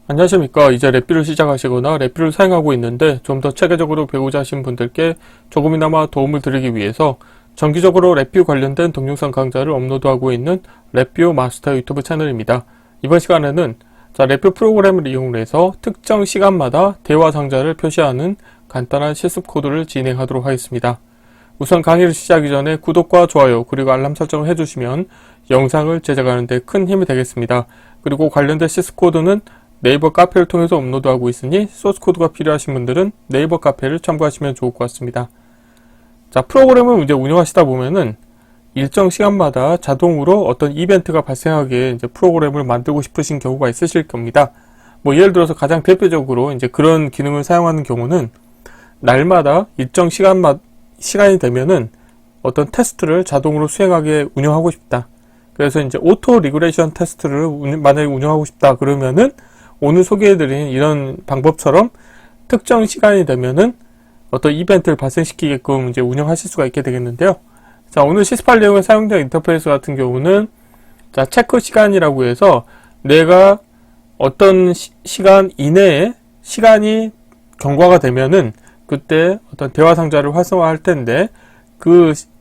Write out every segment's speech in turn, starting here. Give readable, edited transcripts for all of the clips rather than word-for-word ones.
안녕하십니까. 이제 랩뷰를 시작하시거나 랩뷰를 사용하고 있는데 좀 더 체계적으로 배우자 하신 분들께 조금이나마 도움을 드리기 위해서 정기적으로 랩뷰 관련된 동영상 강좌를 업로드하고 있는 랩뷰 마스터 유튜브 채널입니다. 이번 시간에는 랩뷰 프로그램을 이용해서 특정 시간마다 대화 상자를 표시하는 간단한 실습 코드를 진행하도록 하겠습니다. 우선 강의를 시작하기 전에 구독과 좋아요 그리고 알람 설정을 해주시면 영상을 제작하는 데 큰 힘이 되겠습니다. 그리고 관련된 실습 코드는 네이버 카페를 통해서 업로드하고 있으니 소스코드가 필요하신 분들은 네이버 카페를 참고하시면 좋을 것 같습니다. 프로그램을 이제 운영하시다 보면은 일정 시간마다 자동으로 어떤 이벤트가 발생하게 이제 프로그램을 만들고 싶으신 경우가 있으실 겁니다. 예를 들어서 가장 대표적으로 이제 그런 기능을 사용하는 경우는 날마다 일정 시간이 되면은 어떤 테스트를 자동으로 수행하게 운영하고 싶다. 그래서 이제 오토 리그레이션 테스트를 만약에 운영하고 싶다 그러면은 오늘 소개해드린 이런 방법처럼 특정 시간이 되면은 어떤 이벤트를 발생시키게끔 이제 운영하실 수가 있게 되겠는데요. 오늘 실습할 내용에 사용된 인터페이스 같은 경우는 체크 시간이라고 해서 내가 어떤 시간 이내에 시간이 경과가 되면은 그때 어떤 대화 상자를 활성화할 텐데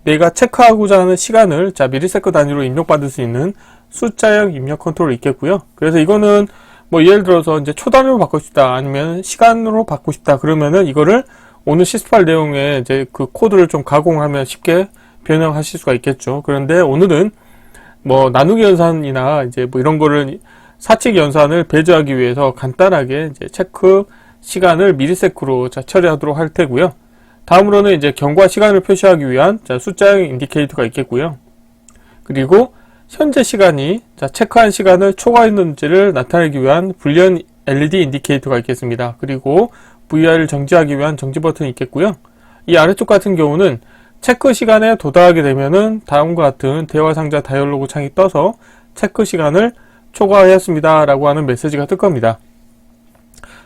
내가 체크하고자 하는 시간을 미리세컨 단위로 입력받을 수 있는 숫자형 입력 컨트롤이 있겠고요. 그래서 이거는 예를 들어서 이제 초단위로 바꾸고 싶다 아니면 시간으로 바꾸고 싶다 그러면은 이거를 오늘 실습할 내용에 이제 그 코드를 좀 가공하면 쉽게 변형하실 수가 있겠죠. 그런데 오늘은 나누기 연산이나 이제 이런 거를 사칙 연산을 배제하기 위해서 간단하게 이제 체크 시간을 미리세크로 처리하도록 할 테고요. 다음으로는 이제 경과 시간을 표시하기 위한 숫자형 인디케이터가 있겠고요. 그리고 현재 시간이 체크한 시간을 초과했는지를 나타내기 위한 불리한 LED 인디케이터가 있겠습니다. 그리고 VR을 정지하기 위한 정지 버튼이 있겠고요. 이 아래쪽 같은 경우는 체크 시간에 도달하게 되면은 다음과 같은 대화 상자 다이얼로그 창이 떠서 체크 시간을 초과하였습니다 라고 하는 메시지가 뜰 겁니다.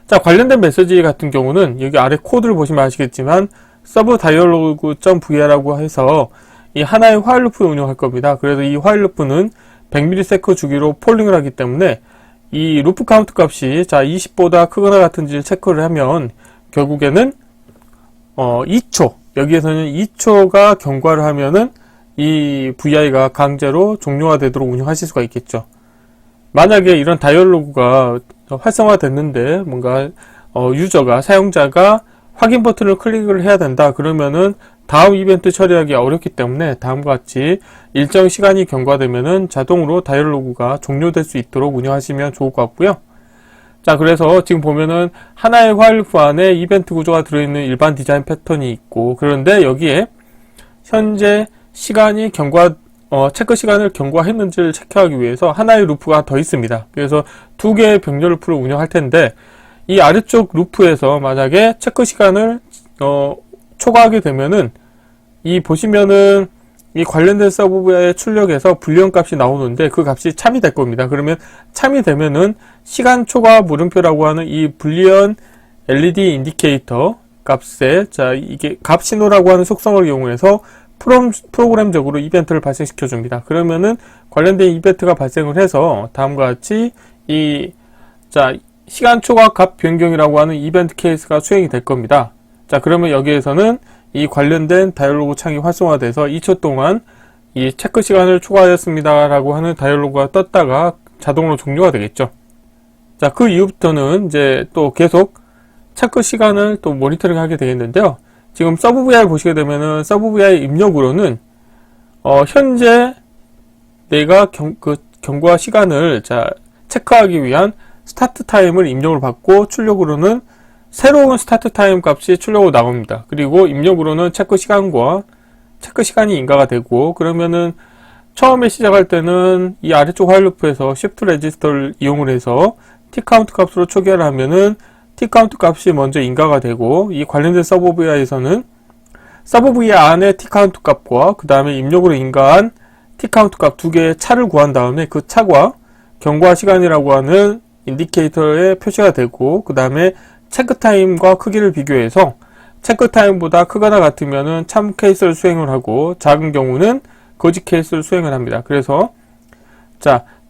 관련된 메시지 같은 경우는 여기 아래 코드를 보시면 아시겠지만 서브 dialog.vr라고 해서 이 하나의 화일 루프를 운영할 겁니다. 그래서 이 화일 루프는 100ms 주기로 폴링을 하기 때문에 이 루프 카운트 값이 20보다 크거나 같은지를 체크를 하면 결국에는 2초, 여기에서는 2초가 경과를 하면은 이 VI가 강제로 종료가 되도록 운영하실 수가 있겠죠. 만약에 이런 다이얼로그가 활성화됐는데 뭔가 사용자가 확인 버튼을 클릭을 해야 된다 그러면은 다음 이벤트 처리하기 어렵기 때문에 다음과 같이 일정 시간이 경과되면은 자동으로 다이얼로그가 종료될 수 있도록 운영하시면 좋을 것 같고요. 그래서 지금 보면은 하나의 화일 루프 안에 이벤트 구조가 들어있는 일반 디자인 패턴이 있고, 그런데 여기에 현재 시간이 체크 시간을 경과했는지를 체크하기 위해서 하나의 루프가 더 있습니다. 그래서 두 개의 병렬 루프를 운영할 텐데 이 아래쪽 루프에서 만약에 체크 시간을 초과하게 되면은 보시면은 이 관련된 서버의 출력에서 불리언 값이 나오는데 그 값이 참이 될 겁니다. 그러면 참이 되면은 시간 초과 물음표라고 하는 이 불리언 LED 인디케이터 값에 이게 값 신호라고 하는 속성을 이용해서 프로그램적으로 이벤트를 발생시켜 줍니다. 그러면은 관련된 이벤트가 발생을 해서 다음과 같이 시간 초과 값 변경이라고 하는 이벤트 케이스가 수행이 될 겁니다. 그러면 여기에서는 이 관련된 다이얼로그 창이 활성화돼서 2초 동안 이 체크 시간을 초과하였습니다 라고 하는 다이얼로그가 떴다가 자동으로 종료가 되겠죠. 그 이후부터는 이제 또 계속 체크 시간을 또 모니터링 하게 되겠는데요. 지금 서브 VI 보시게 되면은 서브 VI 입력으로는 현재 내가 경과 시간을 체크하기 위한 스타트 타임을 입력을 받고 출력으로는 새로운 스타트 타임 값이 출력으로 나옵니다. 그리고 입력으로는 체크 시간이 인가가 되고, 그러면은 처음에 시작할 때는 이 아래쪽 화일 루프에서 shift 레지스터를 이용을 해서 tCount 값으로 초기화를 하면은 tCount 값이 먼저 인가가 되고, 이 관련된 서브 VI에서는 서브 VI 안에 tCount 값과 그 다음에 입력으로 인가한 tCount 값 두 개의 차를 구한 다음에 그 차과 경과 시간이라고 하는 인디케이터에 표시가 되고, 그 다음에 체크타임과 크기를 비교해서 체크타임보다 크거나 같으면은 참 케이스를 수행을 하고 작은 경우는 거짓 케이스를 수행을 합니다. 그래서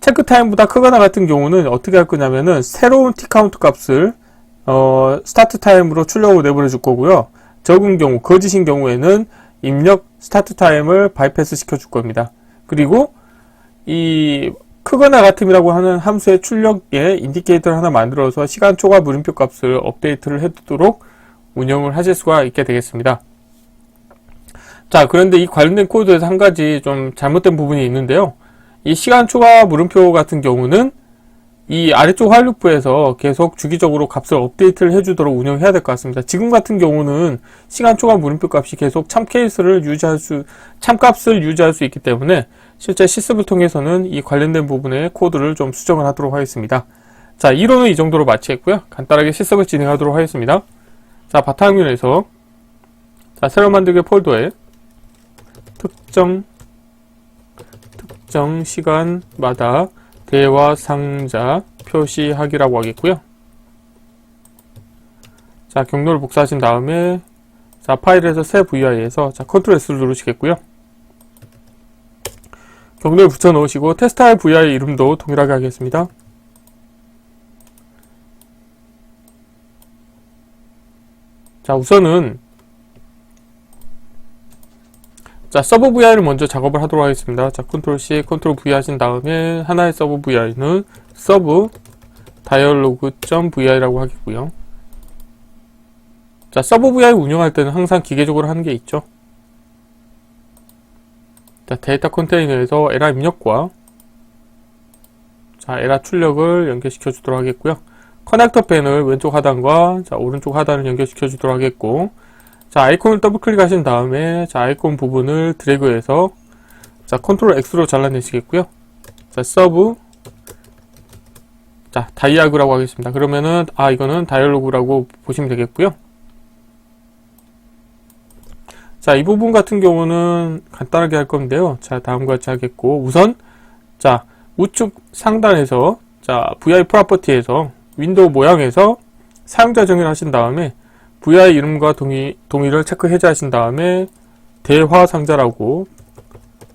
체크 타임보다 크거나 같은 경우는 어떻게 할 거냐면은 새로운 T카운트 값을 스타트 타임으로 출력으로 내보내 줄 거고요. 적은 경우, 거짓인 경우에는 입력 스타트 타임을 바이패스 시켜 줄 겁니다. 그리고 이 크거나 같음이라고 하는 함수의 출력에 인디케이터를 하나 만들어서 시간 초과 물음표 값을 업데이트를 해두도록 운영을 하실 수가 있게 되겠습니다. 자, 그런데 이 관련된 코드에서 한 가지 좀 잘못된 부분이 있는데요. 이 시간 초과 물음표 같은 경우는 이 아래쪽 while loop에서 계속 주기적으로 값을 업데이트를 해주도록 운영해야 될 것 같습니다. 지금 같은 경우는 시간 초과 물음표 값이 계속 참값을 유지할 수 있기 때문에 실제 실습을 통해서는 이 관련된 부분의 코드를 좀 수정을 하도록 하겠습니다. 자, 이론은 이 정도로 마치겠고요. 간단하게 실습을 진행하도록 하겠습니다. 자, 바탕화면에서 자, 새로 만들기 폴더에 특정 시간마다 대화 상자 표시하기라고 하겠고요. 자, 경로를 복사하신 다음에 자, 파일에서 새 VI에서 자, 컨트롤 S를 누르시겠고요. 경로를 붙여 넣으시고 테스트할 VI 이름도 동일하게 하겠습니다. 자, 우선은 자, 서브 VI를 먼저 작업을 하도록 하겠습니다. 자, 컨트롤 C, 컨트롤 V 하신 다음에 하나의 서브 VI는 서브 dialog.vi라고 하겠고요. 자, 서브 VI 운영할 때는 항상 기계적으로 하는 게 있죠. 자, 데이터 컨테이너에서 에라 입력과 자, 에라 출력을 연결시켜 주도록 하겠고요. 커넥터 펜을 왼쪽 하단과 자, 오른쪽 하단을 연결시켜 주도록 하겠고, 자, 아이콘을 더블 클릭하신 다음에 자, 아이콘 부분을 드래그해서 자, 컨트롤 X로 잘라내시겠고요. 자, 서브 자, 다이아그라고 하겠습니다. 그러면은 이거는 다이얼로그라고 보시면 되겠고요. 자, 이 부분 같은 경우는 간단하게 할 건데요. 자, 다음과 같이 하겠고, 우선 자, 우측 상단에서 자, VI 프로퍼티에서 윈도우 모양에서 사용자 정의를 하신 다음에 VI 이름과 동의를 체크 해제하신 다음에 대화 상자라고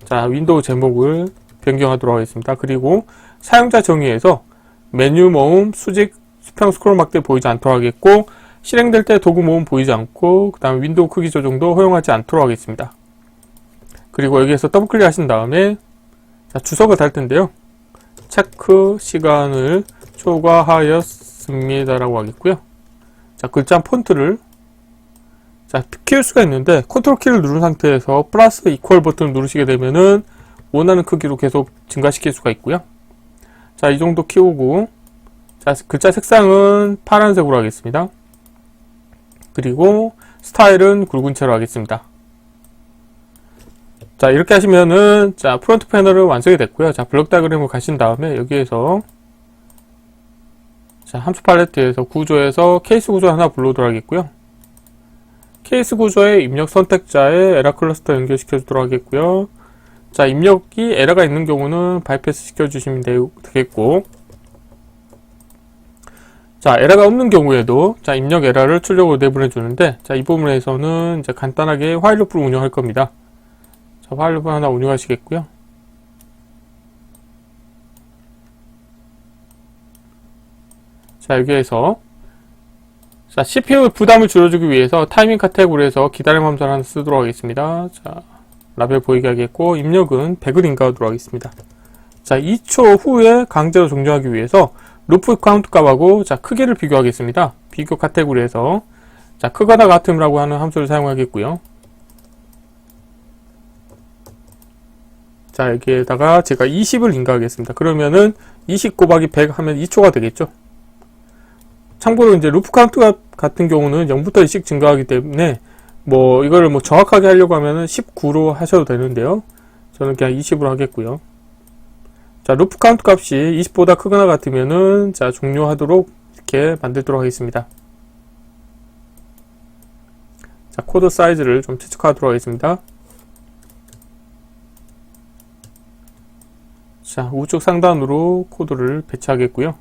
자, 윈도우 제목을 변경하도록 하겠습니다. 그리고 사용자 정의에서 메뉴 모음, 수직, 수평 스크롤 막대 보이지 않도록 하겠고, 실행될 때 도구 모음 보이지 않고, 그 다음 윈도우 크기 조정도 허용하지 않도록 하겠습니다. 그리고 여기에서 더블 클릭 하신 다음에 자, 주석을 달 텐데요. 체크 시간을 초과하였습니다라고 하겠고요. 자, 글자 폰트를 자, 키울 수가 있는데 컨트롤 키를 누른 상태에서 플러스 이퀄 버튼을 누르시게 되면은 원하는 크기로 계속 증가시킬 수가 있고요. 자, 이 정도 키우고 자, 글자 색상은 파란색으로 하겠습니다. 그리고 스타일은 굵은 채로 하겠습니다. 자, 이렇게 하시면은 자, 프론트 패널은 완성이 됐고요. 자, 블록 다이어그램을 가신 다음에 여기에서 자, 함수 팔레트에서 구조에서 케이스 구조 하나 불러오도록 하겠고요. 케이스 구조의 입력 선택자에 에라 클러스터 연결시켜 주도록 하겠고요. 자, 입력이 에러가 있는 경우는 바이패스 시켜 주시면 되겠고, 자, 에러가 없는 경우에도 자, 입력 에러를 출력으로 내보내 주는데, 자, 이 부분에서는 이제 간단하게 while loop를 운영할 겁니다. 자, while loop 하나 운영하시겠고요. 자, 여기에서 자, CPU 부담을 줄여주기 위해서 타이밍 카테고리에서 기다림 함수를 하나 쓰도록 하겠습니다. 자, 라벨 보이게 하겠고, 입력은 100을 인가하도록 하겠습니다. 자, 2초 후에 강제로 종료하기 위해서 루프 카운트 값하고 자, 크기를 비교하겠습니다. 비교 카테고리에서 자, 크거나 같음이라고 하는 함수를 사용하겠고요. 자, 여기에다가 제가 20을 인가하겠습니다. 그러면은 20 곱하기 100 하면 2초가 되겠죠. 참고로 이제 루프 카운트 같은 경우는 0부터 1씩 증가하기 때문에 뭐 이거를 뭐 정확하게 하려고 하면은 19로 하셔도 되는데요. 저는 그냥 20으로 하겠고요. 자, 루프 카운트 값이 20보다 크거나 같으면은 자, 종료하도록 이렇게 만들도록 하겠습니다. 자, 코드 사이즈를 좀 체크하도록 하겠습니다. 자, 우측 상단으로 코드를 배치하겠고요.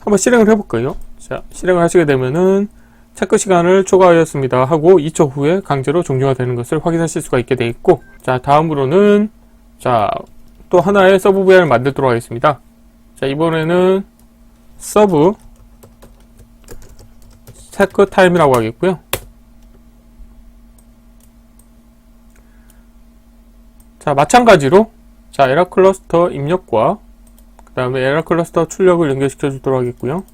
한번 실행을 해볼까요? 자, 실행을 하시게 되면은 체크 시간을 초과하였습니다 하고 2초 후에 강제로 종료가 되는 것을 확인하실 수가 있게 되어 있고, 자, 다음으로는 자, 또 하나의 서브 VR을 만들도록 하겠습니다. 자, 이번에는 서브 체크 타임이라고 하겠고요. 자, 마찬가지로 자, 에라 클러스터 입력과 그 다음에 에라 클러스터 출력을 연결시켜 주도록 하겠고요.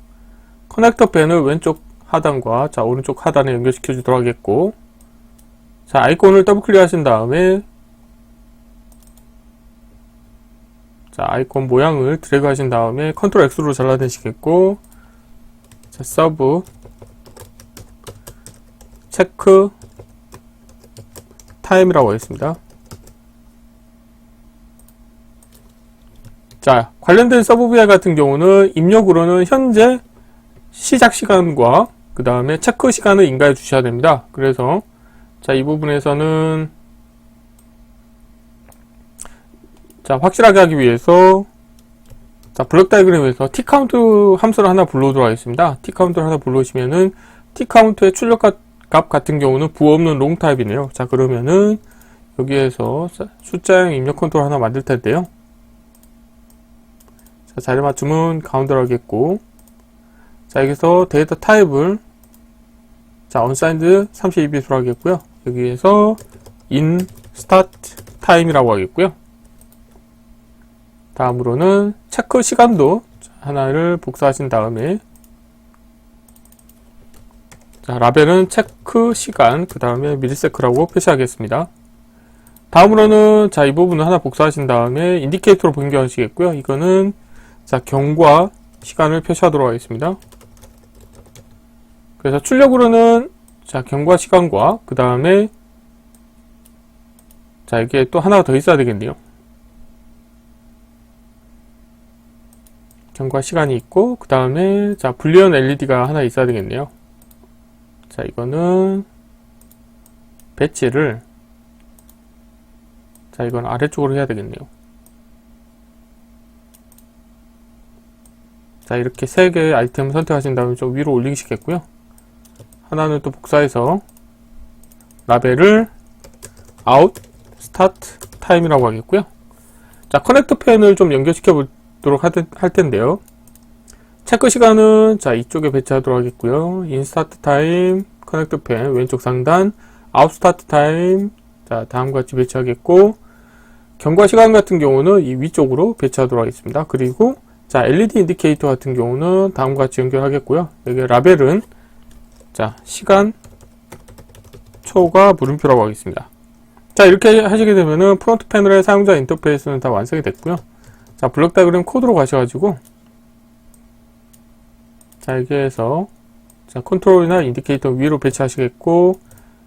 커넥터 펜을 왼쪽 하단과 자, 오른쪽 하단에 연결시켜 주도록 하겠고, 자, 아이콘을 더블 클릭하신 다음에 자, 아이콘 모양을 드래그 하신 다음에 컨트롤 X로 잘라내시겠고, 자, 서브 체크 타임이라고 하겠습니다. 자, 관련된 서브 VR 같은 경우는 입력으로는 현재 시작 시간과 그 다음에 체크 시간을 인가해 주셔야 됩니다. 그래서 자, 이 부분에서는 자, 확실하게 하기 위해서 자, 블록 다이그램에서 tCount 함수를 하나 불러오도록 하겠습니다. tCount를 하나 불러오시면은 tCount의 출력값 같은 경우는 부호 없는 롱 타입이네요. 자, 그러면은 여기에서 숫자형 입력 컨트롤 하나 만들 텐데요. 자, 자리 맞춤은 가운데로 하겠고, 자, 여기서 데이터 타입을 자, unsigned 32bit으로 하겠고요. 여기에서 in start time이라고 하겠고요. 다음으로는 체크 시간도 하나를 복사하신 다음에 자, 라벨은 체크 시간 그 다음에 밀리세크라고 표시하겠습니다. 다음으로는 자, 이 부분을 하나 복사하신 다음에 인디케이터로 변경하시겠고요. 이거는 자, 경과 시간을 표시하도록 하겠습니다. 그래서 출력으로는 자, 경과 시간과 그 다음에 자, 이게 또 하나가 더 있어야 되겠네요. 경과 시간이 있고 그 다음에 자, 불리언 LED가 하나 있어야 되겠네요. 자, 이거는 배치를 자, 이건 아래쪽으로 해야 되겠네요. 자, 이렇게 세 개의 아이템을 선택하신 다음에 좀 위로 올리시겠고요. 하나는 또 복사해서 라벨을 out start time이라고 하겠고요. 자, 커넥터 펜을 좀 연결시켜 보도록 할 텐데요. 체크 시간은 자, 이쪽에 배치하도록 하겠고요. in start time 커넥터 펜 왼쪽 상단 out start time 자, 다음과 같이 배치하겠고, 경과 시간 같은 경우는 이 위쪽으로 배치하도록 하겠습니다. 그리고 자, LED 인디케이터 같은 경우는 다음과 같이 연결하겠고요. 여기 라벨은 자, 시간 초과 물음표라고 하겠습니다. 자, 이렇게 하시게 되면은 프론트 패널의 사용자 인터페이스는 다 완성이 됐고요. 자, 블록 다이그램 코드로 가셔가지고 자, 여기에서 자, 컨트롤이나 인디케이터 위로 배치하시겠고,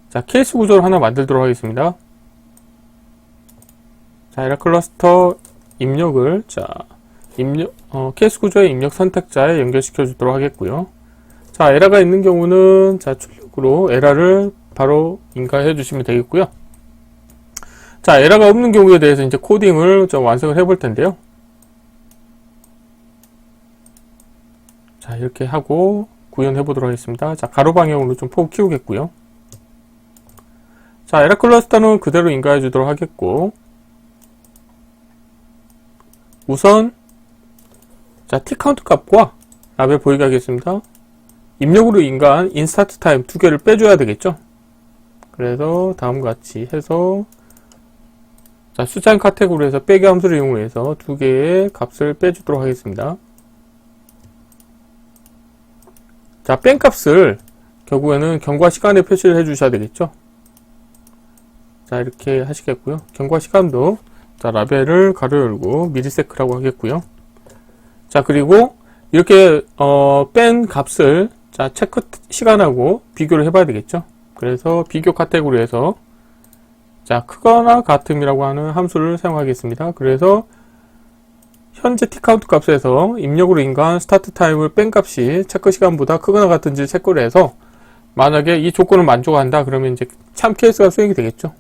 자, 케이스 구조를 하나 만들도록 하겠습니다. 자, 에라 클러스터 입력을 자, 케이스 구조의 입력 선택자에 연결시켜 주도록 하겠고요. 자, 에러가 있는 경우는 자, 출력으로 에러를 바로 인가해 주시면 되겠고요. 자, 에러가 없는 경우에 대해서 이제 코딩을 좀 완성을 해 볼 텐데요. 자, 이렇게 하고 구현해 보도록 하겠습니다. 자, 가로 방향으로 좀 폭 키우겠고요. 자, 에러 클러스터는 그대로 인가해 주도록 하겠고, 우선 자, tCount 값과 라벨 보이게 하겠습니다. 입력으로 인가한 인스타트 타임 두 개를 빼줘야 되겠죠. 그래서 다음과 같이 해서 자, 숫자형 카테고리에서 빼기 함수를 이용해서 두 개의 값을 빼주도록 하겠습니다. 자, 뺀 값을 결국에는 경과 시간에 표시를 해 주셔야 되겠죠. 자, 이렇게 하시겠고요. 경과 시간도 자, 라벨을 가로 열고 밀리세크라고 하겠고요. 자, 그리고 이렇게 뺀 값을 자, 체크 시간하고 비교를 해봐야 되겠죠. 그래서 비교 카테고리에서 자, 크거나 같음이라고 하는 함수를 사용하겠습니다. 그래서 현재 tCount 값에서 입력으로 인가한 스타트 타임을 뺀 값이 체크 시간보다 크거나 같은지 체크를 해서 만약에 이 조건을 만족한다 그러면 이제 참 케이스가 수행이 되겠죠.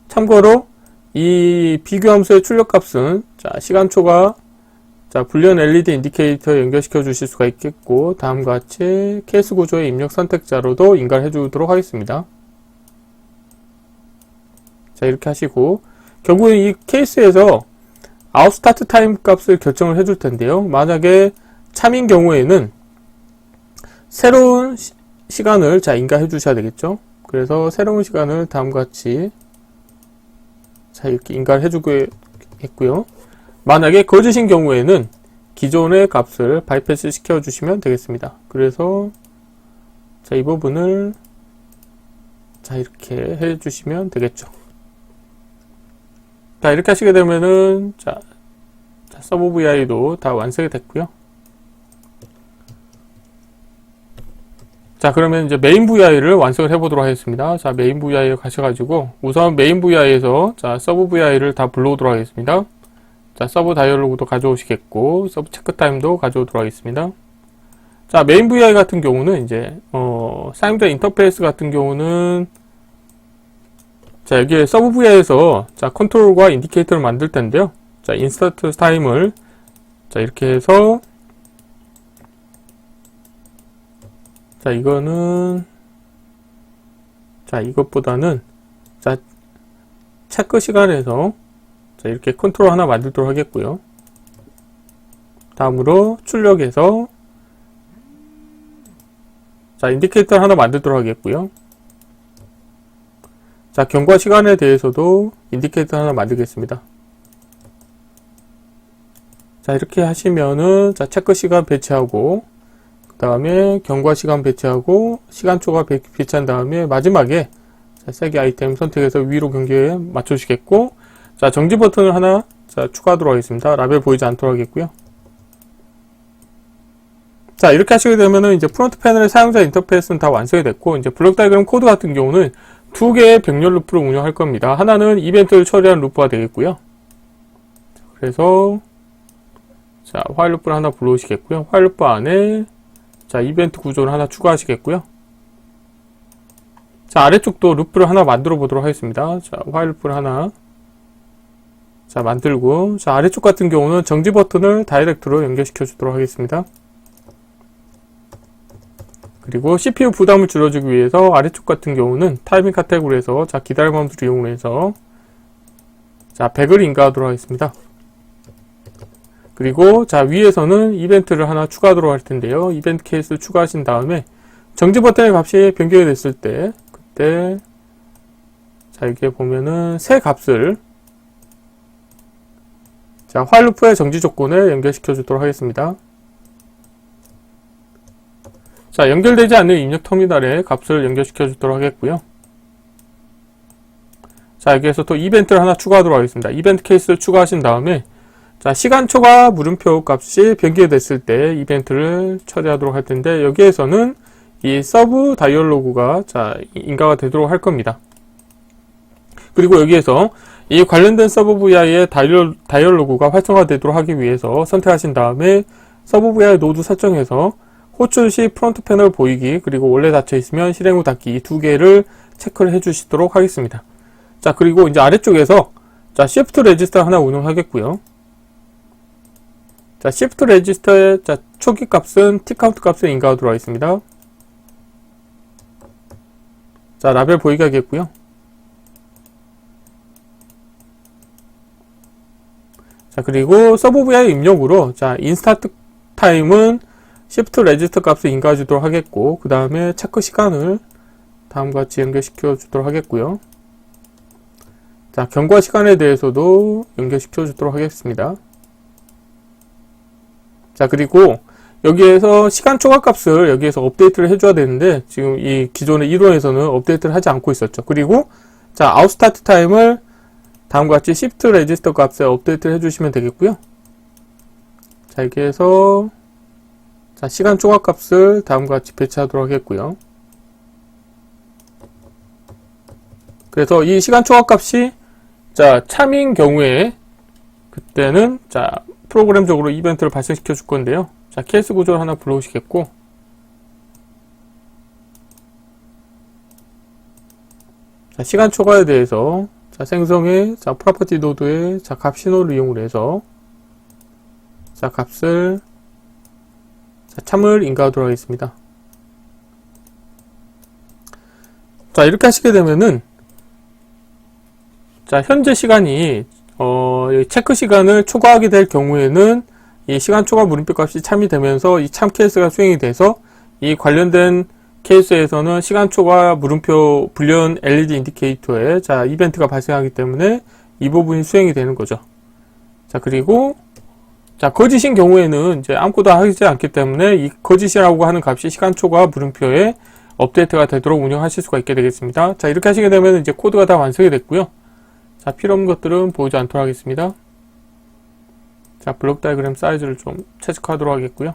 참고로 이 비교 함수의 출력 값은 자, 시간초가 자, 불리언 LED 인디케이터 연결시켜 주실 수가 있겠고, 다음과 같이 케이스 구조의 입력 선택자로도 인가를 해 주도록 하겠습니다. 자, 이렇게 하시고 결국엔 이 케이스에서 아웃스타트 타임 값을 결정을 해줄 텐데요. 만약에 참인 경우에는 새로운 시간을 자 인가해 주셔야 되겠죠. 그래서 새로운 시간을 다음과 같이 자 이렇게 인가를 해주겠고요. 만약에 거짓인 경우에는 기존의 값을 바이패스 시켜 주시면 되겠습니다. 그래서 자 이 부분을 자 이렇게 해 주시면 되겠죠. 자 이렇게 하시게 되면은 자 서브 VI도 다 완성이 됐고요. 자 그러면 이제 메인 VI를 완성을 해 보도록 하겠습니다. 자 메인 VI에 가셔가지고 우선 메인 VI에서 자 서브 VI를 다 불러오도록 하겠습니다. 자 서브 다이얼로그도 가져오시겠고 서브 체크 타임도 가져오도록 하겠습니다. 자 메인 VI 같은 경우는 이제 사용자 인터페이스 같은 경우는 자 여기에 서브 VI에서 자 컨트롤과 인디케이터를 만들 텐데요. 자 인스턴트 타임을 자 이렇게 해서 자 이거는 자 이것보다는 자 체크 시간에서 자 이렇게 컨트롤 하나 만들도록 하겠고요. 다음으로 출력해서 자 인디케이터 하나 만들도록 하겠고요. 자 경과 시간에 대해서도 인디케이터 하나 만들겠습니다. 자 이렇게 하시면은 자 체크 시간 배치하고 그 다음에 경과 시간 배치하고 시간초가 배치한 다음에 마지막에 자, 세개 아이템 선택해서 위로 경계에 맞춰주시겠고 자 정지 버튼을 하나 자 추가하도록 하겠습니다. 라벨 보이지 않도록 하겠고요. 자 이렇게 하시게 되면은 이제 프론트 패널의 사용자 인터페이스는 다 완성이 됐고 이제 블록 다이그램 코드 같은 경우는 두 개의 병렬 루프를 운영할 겁니다. 하나는 이벤트를 처리하는 루프가 되겠고요. 그래서 자 화일 루프를 하나 불러오시겠고요. 화일 루프 안에 자 이벤트 구조를 하나 추가하시겠고요. 자 아래쪽도 루프를 하나 만들어 보도록 하겠습니다. 자 화일 루프를 하나 자 만들고 자 아래쪽 같은 경우는 정지 버튼을 다이렉트로 연결시켜 주도록 하겠습니다. 그리고 CPU 부담을 줄여주기 위해서 아래쪽 같은 경우는 타이밍 카테고리에서 자 기다려 멈추를 이용해서 자 100을 인가하도록 하겠습니다. 그리고 자 위에서는 이벤트를 하나 추가하도록 할 텐데요. 이벤트 케이스를 추가하신 다음에 정지 버튼의 값이 변경이 됐을 때 그때 자 이게 보면은 새 값을 자 화일 루프의 정지 조건에 연결시켜 주도록 하겠습니다. 자 연결되지 않는 입력 터미널에 값을 연결시켜 주도록 하겠고요. 자 여기에서 또 이벤트를 하나 추가하도록 하겠습니다. 이벤트 케이스를 추가하신 다음에 자 시간초과 물음표 값이 변경이 됐을 때 이벤트를 처리하도록 할 텐데 여기에서는 이 서브 다이얼로그가 자 인가가 되도록 할 겁니다. 그리고 여기에서 이 관련된 서브 VI의 다이얼로그가 활성화되도록 하기 위해서 선택하신 다음에 서브 VI 노드 설정에서 호출 시 프론트 패널 보이기 그리고 원래 닫혀 있으면 실행 후 닫기 이 두 개를 체크를 해 주시도록 하겠습니다. 자 그리고 이제 아래쪽에서 자 시프트 레지스터 하나 운영하겠고요. 자 시프트 레지스터의 자 초기 값은 T카운트 값을 인가하도록 하겠습니다. 자 라벨 보이게 하겠고요. 자 그리고 서브 VI 입력으로 자 인스타트 타임은 시프트 레지스터 값을 인가해 주도록 하겠고 그 다음에 체크 시간을 다음과 같이 연결시켜 주도록 하겠고요. 자 경과 시간에 대해서도 연결시켜 주도록 하겠습니다. 자 그리고 여기에서 시간 초과 값을 여기에서 업데이트를 해줘야 되는데 지금 이 기존의 이론에서는 업데이트를 하지 않고 있었죠. 그리고 자 아웃스타트 타임을 다음과 같이 시프트 레지스터 값에 업데이트를 해주시면 되겠고요. 자 여기에서 자 시간 초과 값을 다음과 같이 배치하도록 하겠고요. 그래서 이 시간 초과 값이 자 참인 경우에 그때는 자 프로그램적으로 이벤트를 발생시켜 줄 건데요. 자 케이스 구조를 하나 불러오시겠고 자 시간 초과에 대해서 자 생성의 자 프로퍼티 노드의 자 값 신호를 이용을 해서 자 값을 자 참을 인가하도록 하겠습니다. 자 이렇게 하시게 되면은 자, 현재 시간이 이 체크 시간을 초과하게 될 경우에는 이 시간 초과 물음표 값이 참이 되면서 이 참 케이스가 수행이 돼서 이 관련된 케이스에서는 시간 초과 물음표 불연 LED 인디케이터에 자, 이벤트가 발생하기 때문에 이 부분이 수행이 되는 거죠. 자, 그리고 자, 거짓인 경우에는 이제 아무것도 하지 않기 때문에 이 거짓이라고 하는 값이 시간 초과 물음표에 업데이트가 되도록 운영하실 수가 있게 되겠습니다. 자, 이렇게 하시게 되면 이제 코드가 다 완성이 됐고요. 자, 필요 없는 것들은 보이지 않도록 하겠습니다. 자, 블록 다이그램 사이즈를 좀 체크하도록 하겠고요.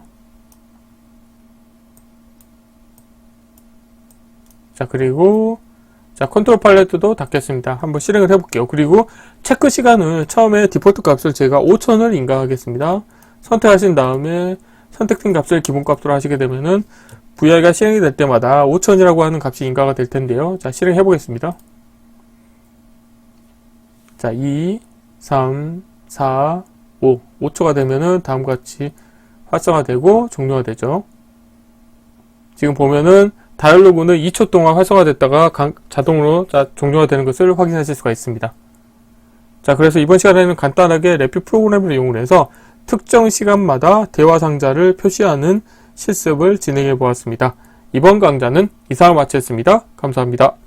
자, 그리고 자, 컨트롤 팔레트도 닫겠습니다. 한번 실행을 해볼게요. 그리고 체크 시간은 처음에 디폴트 값을 제가 5000을 입력하겠습니다. 선택하신 다음에 선택된 값을 기본값으로 하시게 되면은 VI가 실행이 될 때마다 5000이라고 하는 값이 인가가 될 텐데요. 자, 실행해 보겠습니다. 자, 2, 3, 4, 5. 5초가 되면은 다음과 같이 활성화되고 종료가 되죠. 지금 보면은 다이얼로그는 2초 동안 활성화됐다가 자동으로 종료가 되는 것을 확인하실 수가 있습니다. 자, 그래서 이번 시간에는 간단하게 래피 프로그램을 이용해서 특정 시간마다 대화 상자를 표시하는 실습을 진행해 보았습니다. 이번 강좌는 이상을 마치겠습니다. 감사합니다.